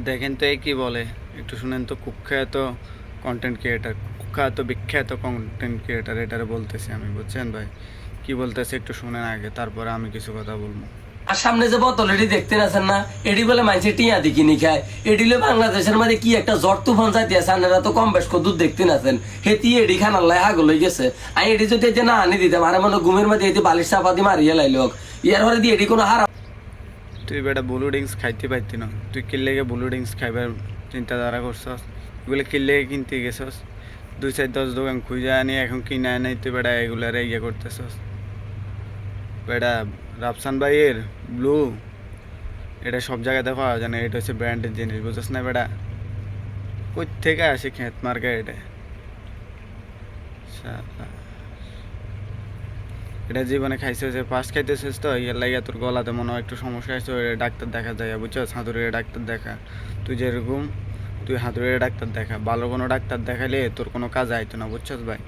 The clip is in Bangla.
দেখেন তো এ কি বলে, একটু শুনেন তো। কুখ্যাত কন্টেন্ট ক্রিয়েটার, কুখ্যাত বিখ্যাত কন্টেন্ট ক্রিয়েটার, এটারে বলতেছি আমি, বুঝছেন ভাই? কি বলতেছে একটু শুনেন আগে, তারপরে আমি কিছু কথা বলবো। আর সামনে যে বোতল এটি দেখতে আছেন না, এটি বলে মাইছে টিয়া দি কিনি খায়। এটি হলো বাংলাদেশের মধ্যে কি একটা জ্বর তুফান যাইতে আছে, আপনারা তো কম বেশ কদূর দেখতে আছেন। হেতি এডি খান আল্লাহ হাগল হয়ে গেছে। আমি এটি যদি এই যে না আনি দিতাম, আর মনে ঘুমের মধ্যে এটি বালিশ চাপা দিয়ে মারিয়ে লাইল। ইয়ার পরে দিয়ে এটি কোনো হারা তুই বেটা ব্লু ড্রিঙ্কস খাইতে পারতি না, তুই কিনলেগে ব্লু ড্রিঙ্কস খাইবার চিন্তাধারা করছস? এগুলো কিনলেগে কিনতে গেছস? 2 4 10 দোকান খুঁজে আনি এখন কিনে আনি, তুই বেটা এগুলারে ইয়ে করতেছস? বেটা রাফসান ভাইয়ের ব্লু, এটা সব জায়গাতে পাওয়া যায় না, এটা হচ্ছে ব্র্যান্ডের জিনিস, বুঝছস না বেটা? কই থেকে আসে খেত মার্কা এটা? শালা, এটা জীবনে খাইছে যে ফার্স্ট খাইতেছিস তো, ইয়ার লাগে তোর গলাতে মনে হয় একটু সমস্যা হয়েছে, ওই ডাক্তার দেখা যায়, বুঝছস? হাতুড়ির ডাক্তার দেখা। তুই যেরকম, তুই হাতুড়ির ডাক্তার দেখা, ভালো কোনো ডাক্তার দেখালে তোর কোনো কাজ আইতো না, বুঝছস ভাই?